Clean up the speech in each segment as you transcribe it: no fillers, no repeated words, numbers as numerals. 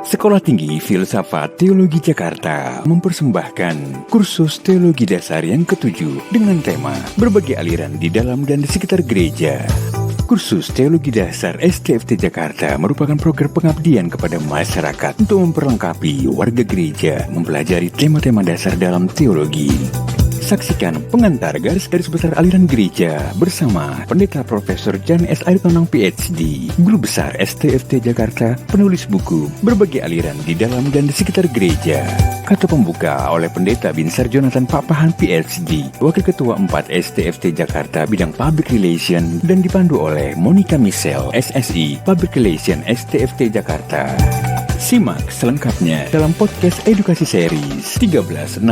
Sekolah Tinggi Filsafat Teologi Jakarta mempersembahkan kursus teologi dasar yang ke-7 dengan tema berbagai aliran di dalam dan di sekitar gereja. Kursus Teologi Dasar STFT Jakarta merupakan program pengabdian kepada masyarakat untuk memperlengkapi warga gereja mempelajari tema-tema dasar dalam teologi. Saksikan pengantar garis-garis besar aliran gereja bersama Pendeta Profesor Jan S. Aritonang PhD, Guru Besar STFT Jakarta, penulis buku Berbagai Aliran di Dalam dan di Sekitar Gereja. Kata pembuka oleh Pendeta Binsar Jonathan Papahan PhD, Wakil Ketua 4 STFT Jakarta bidang Public Relation, dan dipandu oleh Monica Michelle, SSI, Public Relation STFT Jakarta. Simak selengkapnya dalam podcast edukasi series 13-16-20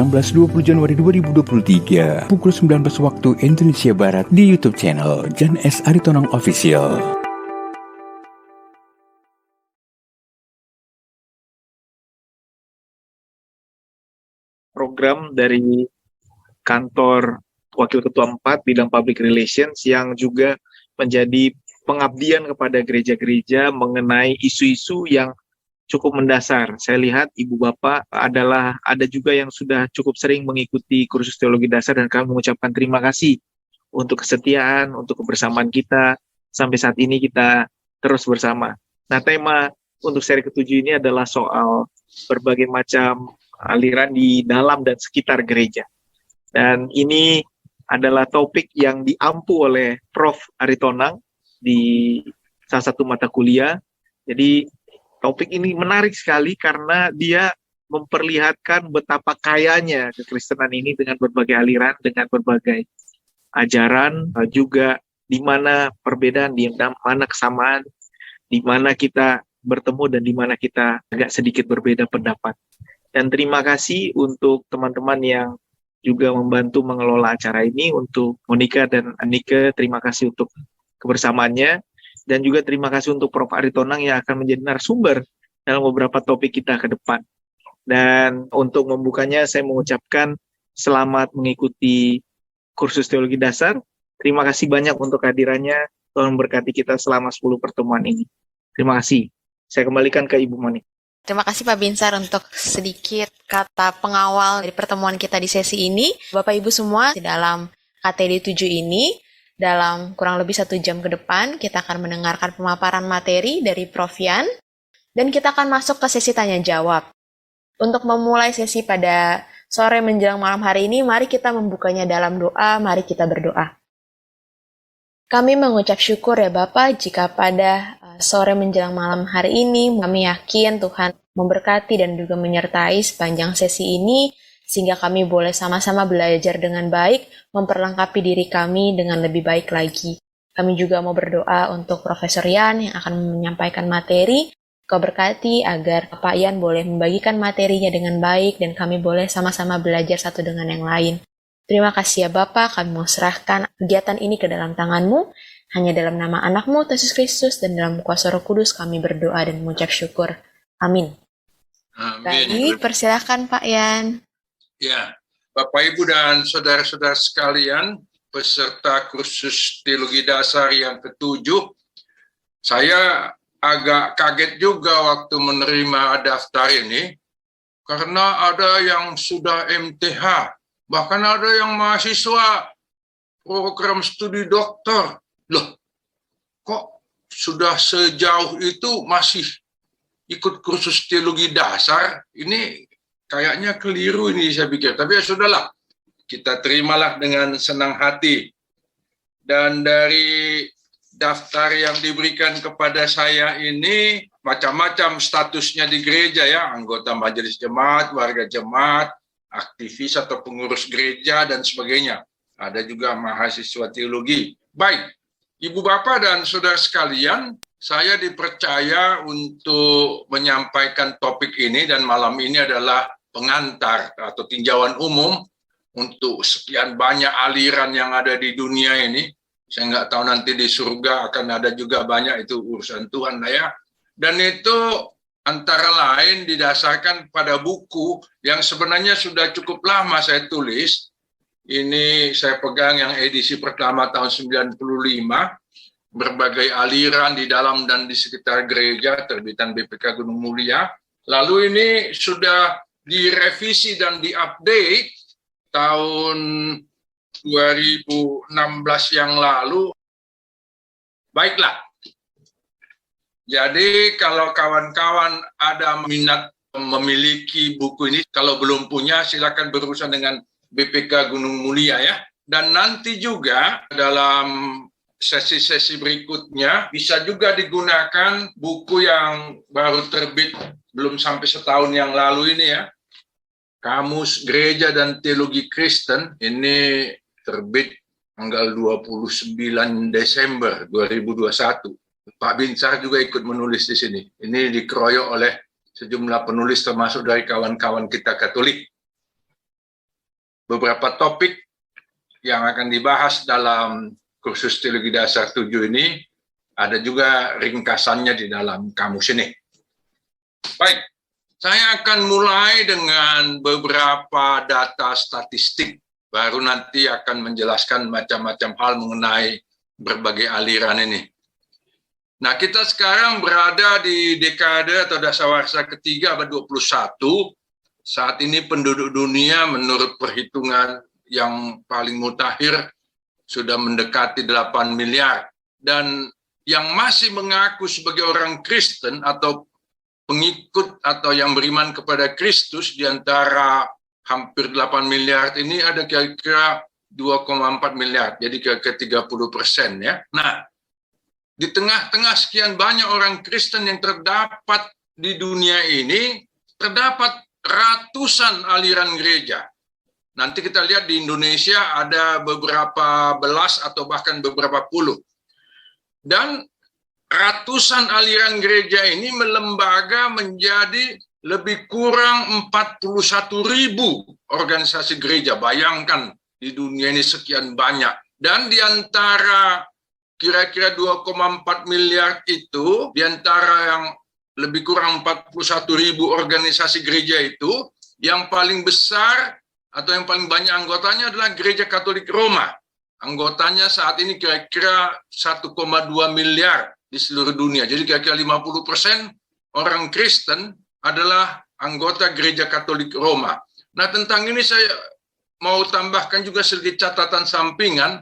Januari 2023 pukul 19 waktu Indonesia Barat di YouTube channel Jan S. Aritonang Official. Program dari kantor Wakil Ketua 4 bidang Public Relations yang juga menjadi pengabdian kepada gereja-gereja mengenai isu-isu yang cukup mendasar. Saya lihat Ibu Bapak ada juga yang sudah cukup sering mengikuti kursus teologi dasar, dan kami mengucapkan terima kasih untuk kesetiaan, untuk kebersamaan kita. Sampai saat ini kita terus bersama. Nah, tema untuk seri ke-7 ini adalah soal berbagai macam aliran di dalam dan sekitar gereja. Dan ini adalah topik yang diampu oleh Prof. Aritonang di salah satu mata kuliah. Jadi topik ini menarik sekali karena dia memperlihatkan betapa kayanya kekristenan ini dengan berbagai aliran, dengan berbagai ajaran, juga di mana perbedaan, di mana kesamaan, di mana kita bertemu dan di mana kita agak sedikit berbeda pendapat. Dan terima kasih untuk teman-teman yang juga membantu mengelola acara ini, untuk Monica dan Anike, terima kasih untuk kebersamaannya. Dan juga terima kasih untuk Prof. Aritonang yang akan menjadi narasumber dalam beberapa topik kita ke depan. Dan untuk membukanya saya mengucapkan selamat mengikuti kursus teologi dasar. Terima kasih banyak untuk kehadirannya. Tuhan memberkati kita selama 10 pertemuan ini. Terima kasih. Saya kembalikan ke Ibu Moni. Terima kasih Pak Binsar untuk sedikit kata pengawal dari pertemuan kita di sesi ini. Bapak Ibu semua, di dalam KTD 7 ini, dalam kurang lebih 1 jam ke depan, kita akan mendengarkan pemaparan materi dari Prof. Yan, dan kita akan masuk ke sesi tanya-jawab. Untuk memulai sesi pada sore menjelang malam hari ini, mari kita membukanya dalam doa, mari kita berdoa. Kami mengucap syukur ya Bapak, jika pada sore menjelang malam hari ini, kami yakin Tuhan memberkati dan juga menyertai sepanjang sesi ini, sehingga kami boleh sama-sama belajar dengan baik, memperlengkapi diri kami dengan lebih baik lagi. Kami juga mau berdoa untuk Profesor Yan yang akan menyampaikan materi. Kau berkati agar Pak Yan boleh membagikan materinya dengan baik dan kami boleh sama-sama belajar satu dengan yang lain. Terima kasih ya Bapak, kami mau serahkan kegiatan ini ke dalam tangan-Mu. Hanya dalam nama anak-Mu, Yesus Kristus, dan dalam kuasa Roh Kudus kami berdoa dan mengucap syukur. Amin. Baik, persilakan Pak Yan. Ya, Bapak Ibu dan saudara-saudara sekalian, peserta kursus teologi dasar yang ke-7, saya agak kaget juga waktu menerima daftar ini, karena ada yang sudah MTH, bahkan ada yang mahasiswa program studi doktor. Loh, kok sudah sejauh itu masih ikut kursus teologi dasar? Ini kayaknya keliru ini saya pikir, tapi ya sudahlah, kita terimalah dengan senang hati. Dan dari daftar yang diberikan kepada saya ini, macam-macam statusnya di gereja ya, anggota majelis jemaat, warga jemaat, aktivis atau pengurus gereja, dan sebagainya. Ada juga mahasiswa teologi. Baik, Ibu Bapak dan saudara sekalian, saya dipercaya untuk menyampaikan topik ini, dan malam ini adalah pengantar atau tinjauan umum untuk sekian banyak aliran yang ada di dunia ini. Saya nggak tahu nanti di surga akan ada juga banyak, itu urusan Tuhan lah ya. Dan itu antara lain didasarkan pada buku yang sebenarnya sudah cukup lama saya tulis. Ini saya pegang yang edisi pertama tahun 95, berbagai aliran di dalam dan di sekitar gereja, terbitan BPK Gunung Mulia. Lalu ini sudah direvisi dan diupdate tahun 2016 yang lalu. Baiklah. Jadi kalau kawan-kawan ada minat memiliki buku ini, kalau belum punya silakan berurusan dengan BPK Gunung Mulia ya. Dan nanti juga dalam sesi-sesi berikutnya bisa juga digunakan buku yang baru terbit belum sampai setahun yang lalu ini ya. Kamus Gereja dan Teologi Kristen, ini terbit tanggal 29 Desember 2021. Pak Binsar juga ikut menulis di sini. Ini dikeroyok oleh sejumlah penulis termasuk dari kawan-kawan kita Katolik. Beberapa topik yang akan dibahas dalam kursus Teologi Dasar 7 ini ada juga ringkasannya di dalam kamus ini. Baik, saya akan mulai dengan beberapa data statistik, baru nanti akan menjelaskan macam-macam hal mengenai berbagai aliran ini. Nah, kita sekarang berada di dekade atau dasawarsa ketiga abad 21. Saat ini penduduk dunia menurut perhitungan yang paling mutakhir sudah mendekati 8 miliar. Dan yang masih mengaku sebagai orang Kristen atau pengikut atau yang beriman kepada Kristus di antara hampir 8 miliar ini ada kira-kira 2,4 miliar, jadi kira-kira 30% ya. Nah, di tengah-tengah sekian banyak orang Kristen yang terdapat di dunia ini, terdapat ratusan aliran gereja. Nanti kita lihat di Indonesia ada beberapa belas atau bahkan beberapa puluh. Dan ratusan aliran gereja ini melembaga menjadi lebih kurang 41.000 organisasi gereja. Bayangkan di dunia ini sekian banyak. Dan di antara kira-kira 2,4 miliar itu, di antara yang lebih kurang 41.000 organisasi gereja itu, yang paling besar atau yang paling banyak anggotanya adalah Gereja Katolik Roma. Anggotanya saat ini kira-kira 1,2 miliar di seluruh dunia. Jadi kira-kira 50% orang Kristen adalah anggota Gereja Katolik Roma. Nah, tentang ini saya mau tambahkan juga sedikit catatan sampingan.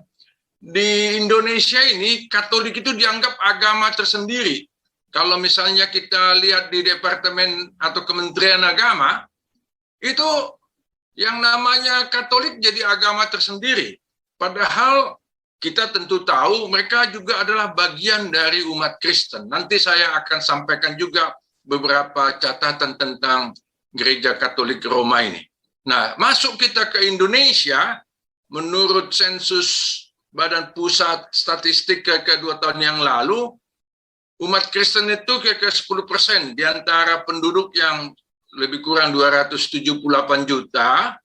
Di Indonesia ini Katolik itu dianggap agama tersendiri. Kalau misalnya kita lihat di Departemen atau Kementerian Agama, itu yang namanya Katolik jadi agama tersendiri. Padahal kita tentu tahu mereka juga adalah bagian dari umat Kristen. Nanti saya akan sampaikan juga beberapa catatan tentang Gereja Katolik Roma ini. Nah, masuk kita ke Indonesia, menurut sensus Badan Pusat Statistik ke 2 tahun yang lalu, umat Kristen itu kira-kira 10% di antara penduduk yang lebih kurang 278 juta.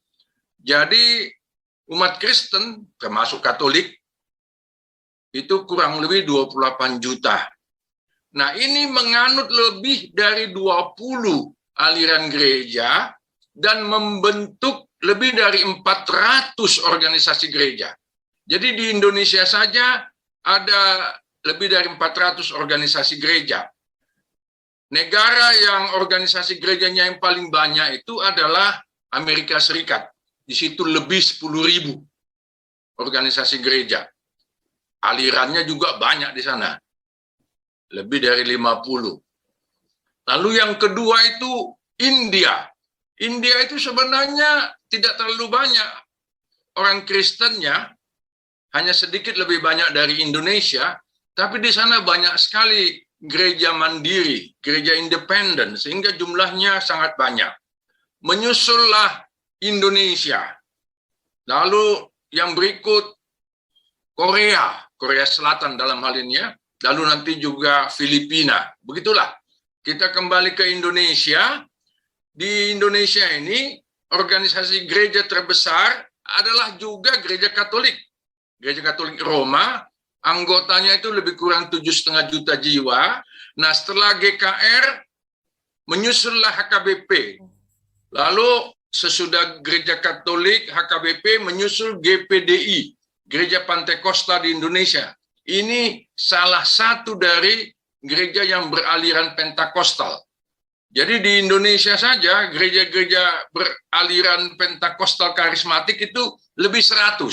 Jadi umat Kristen, termasuk Katolik, itu kurang lebih 28 juta. Nah, ini menganut lebih dari 20 aliran gereja dan membentuk lebih dari 400 organisasi gereja. Jadi di Indonesia saja ada lebih dari 400 organisasi gereja. Negara yang organisasi gerejanya yang paling banyak itu adalah Amerika Serikat. Di situ lebih 10.000 organisasi gereja. Alirannya juga banyak di sana. Lebih dari 50. Lalu yang kedua itu India. India itu sebenarnya tidak terlalu banyak orang Kristennya, hanya sedikit lebih banyak dari Indonesia, tapi di sana banyak sekali gereja mandiri, gereja independen, sehingga jumlahnya sangat banyak. Menyusullah Indonesia. Lalu yang berikut Korea Selatan dalam hal ini ya. Lalu nanti juga Filipina. Begitulah. Kita kembali ke Indonesia. Di Indonesia ini organisasi gereja terbesar adalah juga Gereja Katolik. Gereja Katolik Roma, anggotanya itu lebih kurang 7,5 juta jiwa. Nah, setelah GKR, menyusullah HKBP. Lalu sesudah Gereja Katolik, HKBP menyusul GPDI, Gereja Pantekosta di Indonesia. Ini salah satu dari gereja yang beraliran Pentakostal. Jadi di Indonesia saja gereja-gereja beraliran Pentakostal karismatik itu lebih 100.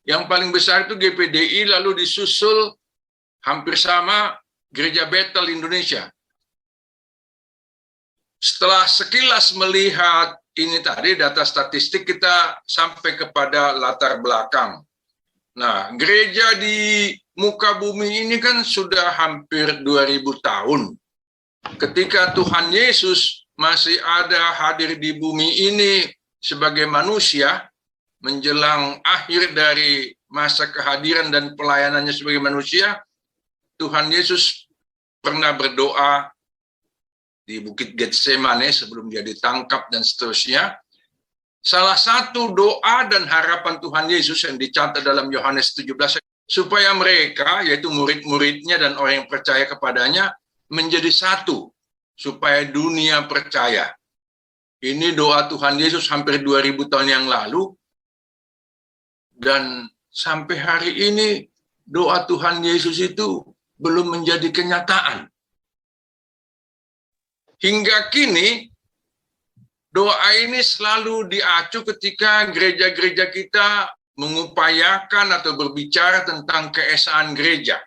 Yang paling besar itu GPDI, lalu disusul hampir sama Gereja Bethel Indonesia. Setelah sekilas melihat ini tadi data statistik, kita sampai kepada latar belakang. Nah, gereja di muka bumi ini kan sudah hampir 2000 tahun. Ketika Tuhan Yesus masih ada hadir di bumi ini sebagai manusia, menjelang akhir dari masa kehadiran dan pelayanannya sebagai manusia, Tuhan Yesus pernah berdoa di Bukit Getsemane sebelum dia ditangkap dan seterusnya. Salah satu doa dan harapan Tuhan Yesus yang dicatat dalam Yohanes 17, supaya mereka, yaitu murid-muridnya dan orang yang percaya kepadanya, menjadi satu, supaya dunia percaya. Ini doa Tuhan Yesus hampir 2000 tahun yang lalu, dan sampai hari ini doa Tuhan Yesus itu belum menjadi kenyataan. Hingga kini, doa ini selalu diacu ketika gereja-gereja kita mengupayakan atau berbicara tentang keesaan gereja.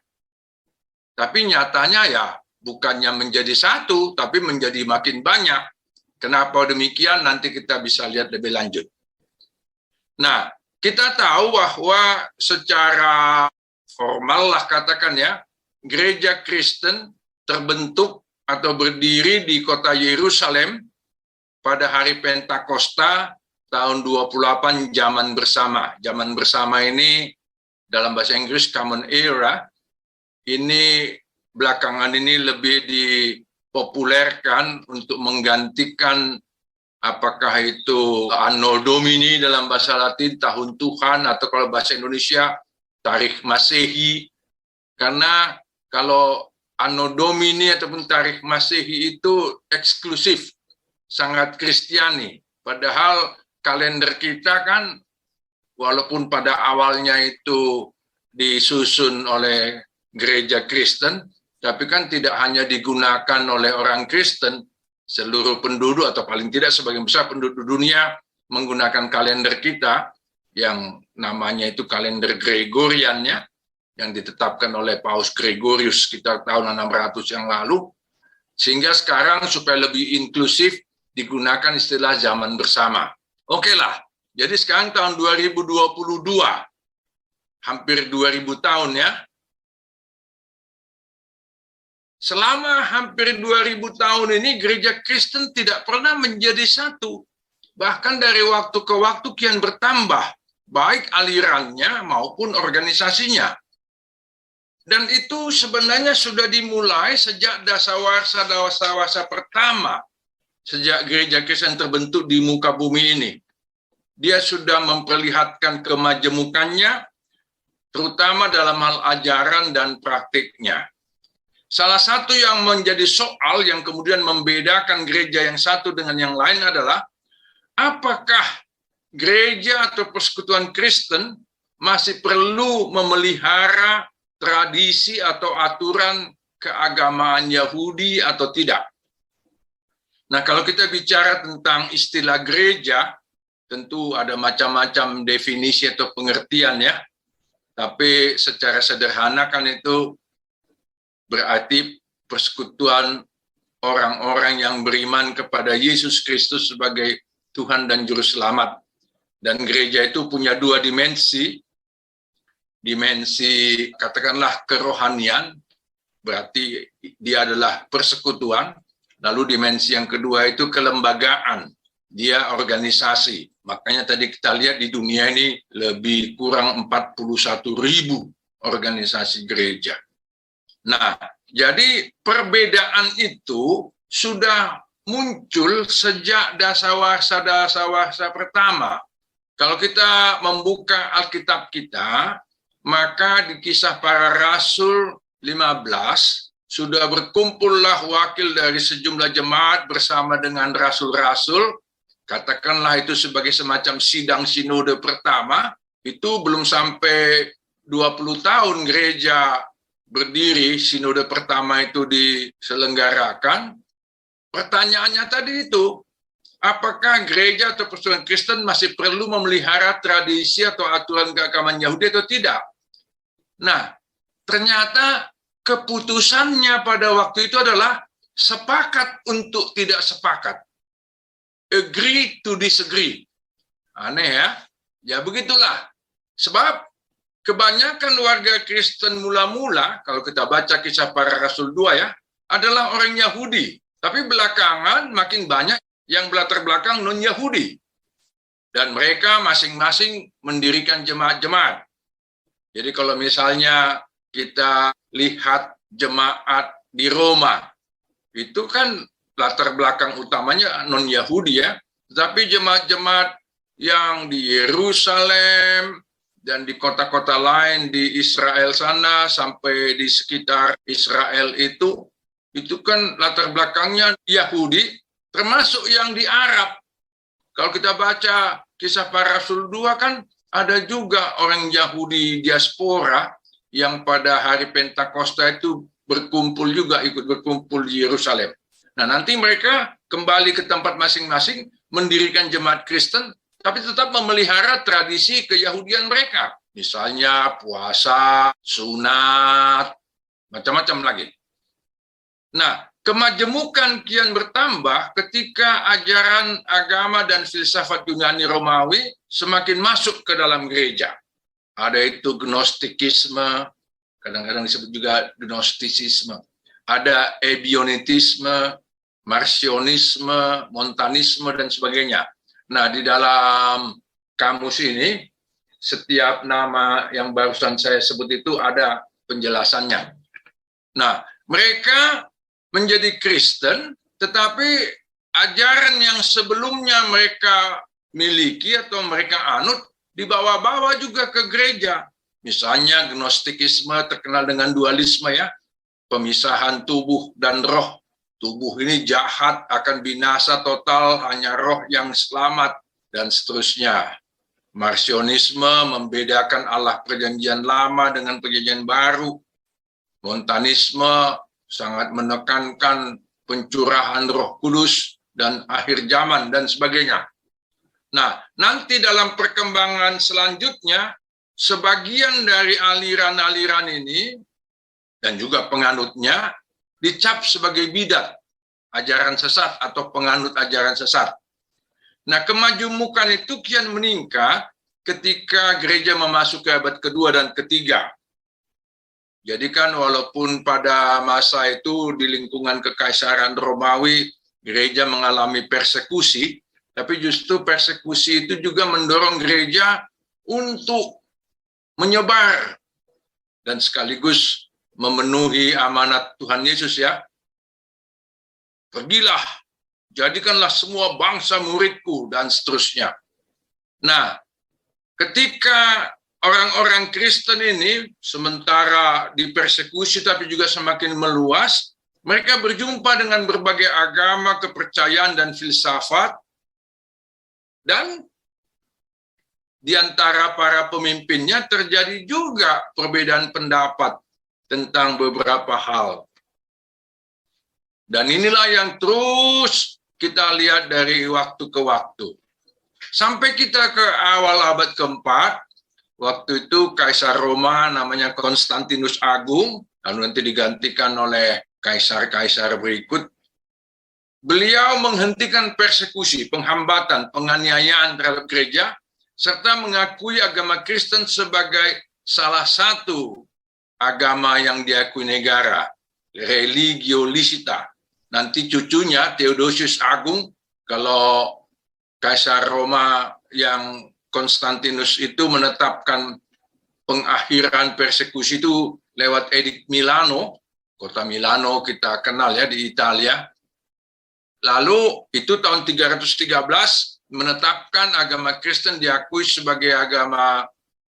Tapi nyatanya ya, bukannya menjadi satu, tapi menjadi makin banyak. Kenapa demikian? Nanti kita bisa lihat lebih lanjut. Nah, kita tahu bahwa secara formal lah katakan ya, gereja Kristen terbentuk atau berdiri di kota Yerusalem pada hari Pentakosta tahun 28 zaman bersama. Zaman bersama ini dalam bahasa Inggris Common Era, ini belakangan ini lebih dipopulerkan untuk menggantikan apakah itu Anno Domini dalam bahasa Latin, tahun Tuhan, atau kalau bahasa Indonesia, tarikh Masehi. Karena kalau Anno Domini ataupun tarikh Masehi itu eksklusif, sangat Kristiani. Padahal kalender kita kan, walaupun pada awalnya itu disusun oleh gereja Kristen, tapi kan tidak hanya digunakan oleh orang Kristen, seluruh penduduk atau paling tidak sebagian besar penduduk dunia menggunakan kalender kita yang namanya itu kalender Gregorian ya, yang ditetapkan oleh Paus Gregorius sekitar tahun 600 yang lalu, sehingga sekarang supaya lebih inklusif digunakan istilah zaman bersama. Oke lah, jadi sekarang tahun 2022, hampir 2000 tahun ya. Selama hampir 2000 tahun ini gereja Kristen tidak pernah menjadi satu. Bahkan dari waktu ke waktu kian bertambah, baik alirannya maupun organisasinya. Dan itu sebenarnya sudah dimulai sejak dasawarsa pertama, sejak gereja Kristen terbentuk di muka bumi ini. Dia sudah memperlihatkan kemajemukannya, terutama dalam hal ajaran dan praktiknya. Salah satu yang menjadi soal yang kemudian membedakan gereja yang satu dengan yang lain adalah apakah gereja atau persekutuan Kristen masih perlu memelihara tradisi atau aturan keagamaan Yahudi atau tidak. Nah, kalau kita bicara tentang istilah gereja, tentu ada macam-macam definisi atau pengertian ya. Tapi secara sederhana kan itu berarti persekutuan orang-orang yang beriman kepada Yesus Kristus sebagai Tuhan dan Juru Selamat. Dan gereja itu punya dua dimensi. Dimensi katakanlah kerohanian, berarti dia adalah persekutuan. Lalu dimensi yang kedua itu kelembagaan, dia organisasi. Makanya tadi kita lihat di dunia ini lebih kurang 41.000 organisasi gereja. Nah, jadi perbedaan itu sudah muncul sejak dasawarsa pertama. Kalau kita membuka Alkitab kita, maka di Kisah Para Rasul 15, sudah berkumpullah wakil dari sejumlah jemaat bersama dengan rasul-rasul, katakanlah itu sebagai semacam sidang sinode pertama, itu belum sampai 20 tahun gereja berdiri, sinode pertama itu diselenggarakan, pertanyaannya tadi itu, apakah gereja atau persekutuan Kristen masih perlu memelihara tradisi atau aturan keagamaan Yahudi atau tidak? Nah, ternyata keputusannya pada waktu itu adalah sepakat untuk tidak sepakat. Agree to disagree. Aneh ya? Ya begitulah. Sebab kebanyakan warga Kristen mula-mula, kalau kita baca Kisah Para Rasul 2 ya, adalah orang Yahudi. Tapi belakangan makin banyak yang berlatar belakang non-Yahudi. Dan mereka masing-masing mendirikan jemaat-jemaat. Jadi kalau misalnya kita lihat jemaat di Roma, itu kan latar belakang utamanya non-Yahudi ya. Tetapi jemaat-jemaat yang di Yerusalem dan di kota-kota lain di Israel sana sampai di sekitar Israel itu kan latar belakangnya Yahudi, termasuk yang di Arab. Kalau kita baca Kisah Para Rasul 2 kan ada juga orang Yahudi diaspora yang pada hari Pentakosta itu berkumpul juga, ikut berkumpul di Yerusalem. Nah, nanti mereka kembali ke tempat masing-masing, mendirikan jemaat Kristen, tapi tetap memelihara tradisi keyahudian mereka. Misalnya puasa, sunat, macam-macam lagi. Nah, kemajemukan kian bertambah ketika ajaran agama dan filsafat Yunani Romawi semakin masuk ke dalam gereja. Ada itu gnostikisme, kadang-kadang disebut juga gnostisisme. Ada ebionitisme, marcionisme, montanisme, dan sebagainya. Nah, di dalam kamus ini, setiap nama yang barusan saya sebut itu ada penjelasannya. Nah, mereka menjadi Kristen, tetapi ajaran yang sebelumnya mereka miliki atau mereka anut, dibawa-bawa juga ke gereja. Misalnya gnostikisme terkenal dengan dualisme ya, pemisahan tubuh dan roh. Tubuh ini jahat, akan binasa total, hanya roh yang selamat, dan seterusnya. Marcionisme membedakan Allah perjanjian lama dengan perjanjian baru. Montanisme sangat menekankan pencurahan Roh Kudus dan akhir zaman dan sebagainya. Nah, nanti dalam perkembangan selanjutnya, sebagian dari aliran-aliran ini dan juga penganutnya dicap sebagai bidat, ajaran sesat atau penganut ajaran sesat. Nah, kemajemukan itu kian meningkat ketika gereja memasuki abad kedua dan ketiga. Jadi kan walaupun pada masa itu di lingkungan Kekaisaran Romawi gereja mengalami persekusi, tapi justru persekusi itu juga mendorong gereja untuk menyebar dan sekaligus memenuhi amanat Tuhan Yesus ya. Pergilah, jadikanlah semua bangsa muridku dan seterusnya. Nah, ketika orang-orang Kristen ini sementara dipersekusi tapi juga semakin meluas, mereka berjumpa dengan berbagai agama, kepercayaan, dan filsafat, dan di antara para pemimpinnya terjadi juga perbedaan pendapat tentang beberapa hal. Dan inilah yang terus kita lihat dari waktu ke waktu. Sampai kita ke awal abad keempat, waktu itu Kaisar Roma namanya Konstantinus Agung, lalu nanti digantikan oleh kaisar-kaisar berikut. Beliau menghentikan persekusi, penghambatan, penganiayaan terhadap gereja, serta mengakui agama Kristen sebagai salah satu agama yang diakui negara, religio licita. Nanti cucunya Theodosius Agung, kalau Kaisar Roma yang Konstantinus itu menetapkan pengakhiran persekusi itu lewat Edict Milano, kota Milano kita kenal ya di Italia. Lalu itu tahun 313 menetapkan agama Kristen diakui sebagai agama,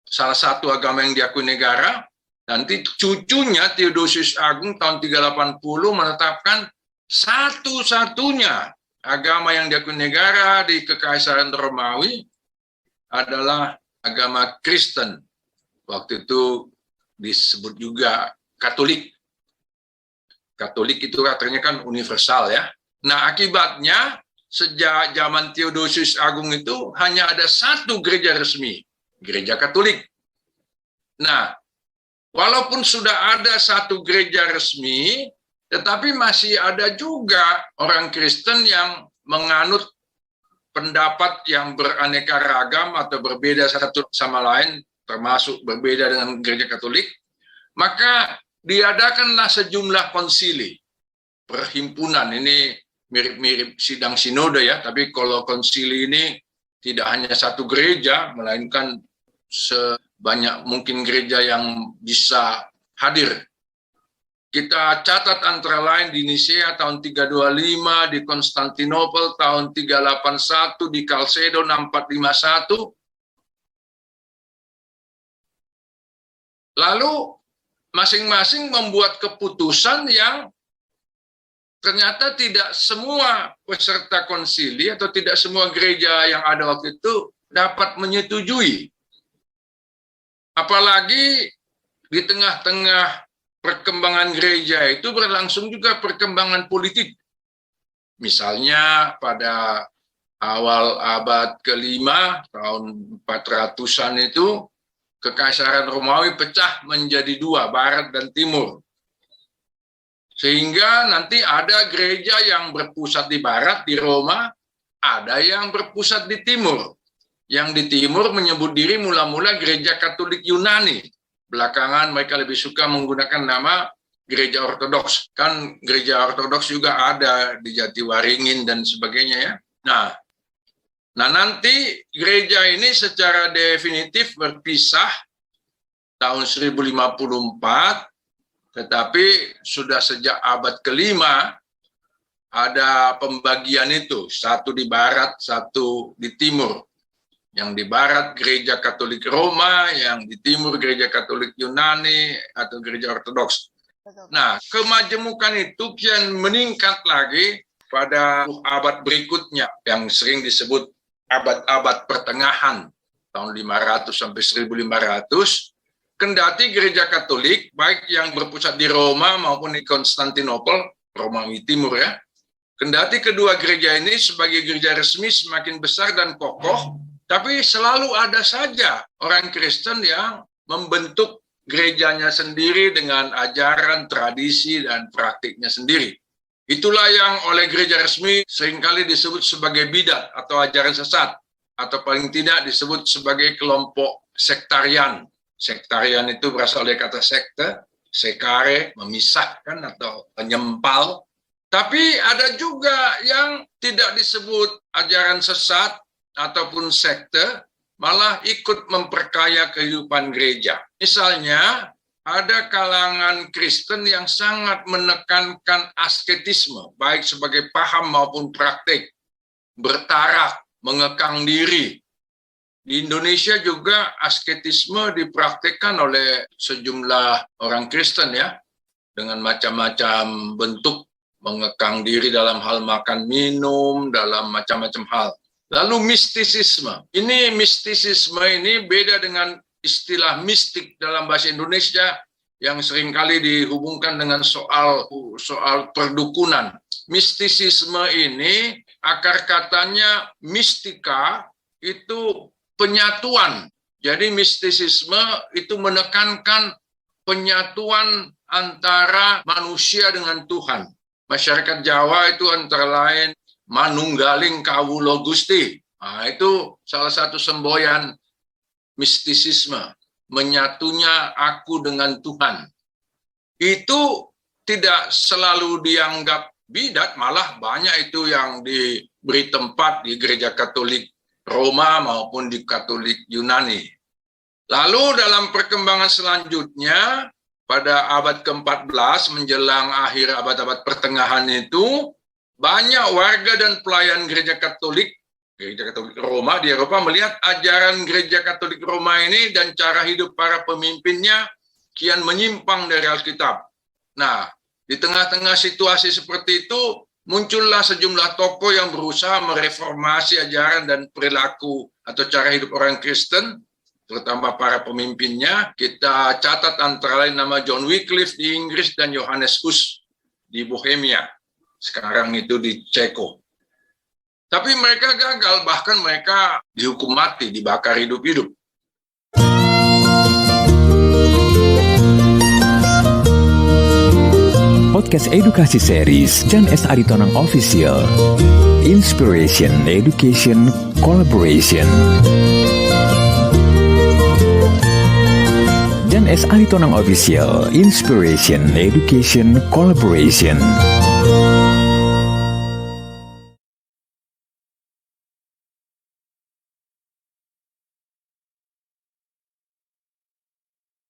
salah satu agama yang diakui negara. Nanti cucunya Theodosius Agung tahun 380 menetapkan satu-satunya agama yang diakui negara di Kekaisaran Romawi adalah agama Kristen. Waktu itu disebut juga Katolik. Katolik itu artinya kan universal ya. Nah, akibatnya sejak zaman Theodosius Agung itu hanya ada satu gereja resmi, gereja Katolik. Nah, walaupun sudah ada satu gereja resmi, tetapi masih ada juga orang Kristen yang menganut pendapat yang beraneka ragam atau berbeda satu sama lain, termasuk berbeda dengan gereja Katolik. Maka diadakanlah sejumlah konsili, perhimpunan. Ini mirip-mirip sidang sinode ya, tapi kalau konsili ini tidak hanya satu gereja, melainkan sebanyak mungkin gereja yang bisa hadir. Kita catat antara lain di Nicea tahun 325, di Konstantinopel tahun 381, di Chalcedon 451. Lalu masing-masing membuat keputusan yang ternyata tidak semua peserta konsili atau tidak semua gereja yang ada waktu itu dapat menyetujui. Apalagi di tengah-tengah perkembangan gereja itu berlangsung juga perkembangan politik. Misalnya pada awal abad ke-5, tahun 400-an itu, Kekaisaran Romawi pecah menjadi dua, Barat dan Timur. Sehingga nanti ada gereja yang berpusat di Barat, di Roma, ada yang berpusat di Timur. Yang di Timur menyebut diri mula-mula Gereja Katolik Yunani. Belakangan mereka lebih suka menggunakan nama Gereja Ortodoks. Kan Gereja Ortodoks juga ada di Jatiwaringin dan sebagainya ya. Nah nanti gereja ini secara definitif berpisah tahun 1054, tetapi sudah sejak abad ke-5 ada pembagian itu, satu di barat, satu di timur. Yang di barat gereja Katolik Roma, yang di timur gereja Katolik Yunani atau gereja Ortodoks. Nah, kemajemukan itu kian meningkat lagi pada abad berikutnya yang sering disebut abad-abad pertengahan, tahun 500 sampai 1500, kendati gereja Katolik, baik yang berpusat di Roma maupun di Konstantinopel, Romawi Timur ya, kendati kedua gereja ini sebagai gereja resmi semakin besar dan kokoh, tapi selalu ada saja orang Kristen yang membentuk gerejanya sendiri dengan ajaran, tradisi, dan praktiknya sendiri. Itulah yang oleh gereja resmi seringkali disebut sebagai bidat atau ajaran sesat, atau paling tidak disebut sebagai kelompok sektarian. Sektarian itu berasal dari kata sekte, sekare, memisahkan atau menyempal. Tapi ada juga yang tidak disebut ajaran sesat ataupun sekte, malah ikut memperkaya kehidupan gereja. Misalnya, ada kalangan Kristen yang sangat menekankan asketisme, baik sebagai paham maupun praktik, bertarak, mengekang diri. Di Indonesia juga asketisme dipraktikkan oleh sejumlah orang Kristen ya, dengan macam-macam bentuk mengekang diri dalam hal makan minum, dalam macam-macam hal. Lalu mistisisme. Mistisisme ini beda dengan istilah mistik dalam bahasa Indonesia yang seringkali dihubungkan dengan soal perdukunan. Mistisisme ini akar katanya mistika, itu penyatuan. Jadi mistisisme itu menekankan penyatuan antara manusia dengan Tuhan. Masyarakat Jawa itu antara lain manunggaling kawula Gusti. Nah, itu salah satu semboyan mistisisme, menyatunya aku dengan Tuhan. Itu tidak selalu dianggap bidat, malah banyak itu yang diberi tempat di gereja Katolik Roma maupun di Katolik Yunani. Lalu dalam perkembangan selanjutnya, pada abad ke-14 menjelang akhir abad-abad pertengahan itu, banyak warga dan pelayan gereja Katolik Roma di Eropa melihat ajaran gereja Katolik Roma ini dan cara hidup para pemimpinnya kian menyimpang dari Alkitab. Nah, di tengah-tengah situasi seperti itu, muncullah sejumlah tokoh yang berusaha mereformasi ajaran dan perilaku atau cara hidup orang Kristen, terutama para pemimpinnya. Kita catat antara lain nama John Wycliffe di Inggris dan Johannes Hus di Bohemia. sekarang itu di Ceko. Tapi mereka gagal, bahkan mereka dihukum mati, dibakar hidup-hidup. Podcast edukasi series Jan S. Aritonang Official. Inspiration, Education, Collaboration. Jan S. Aritonang Official. Inspiration, Education, Collaboration.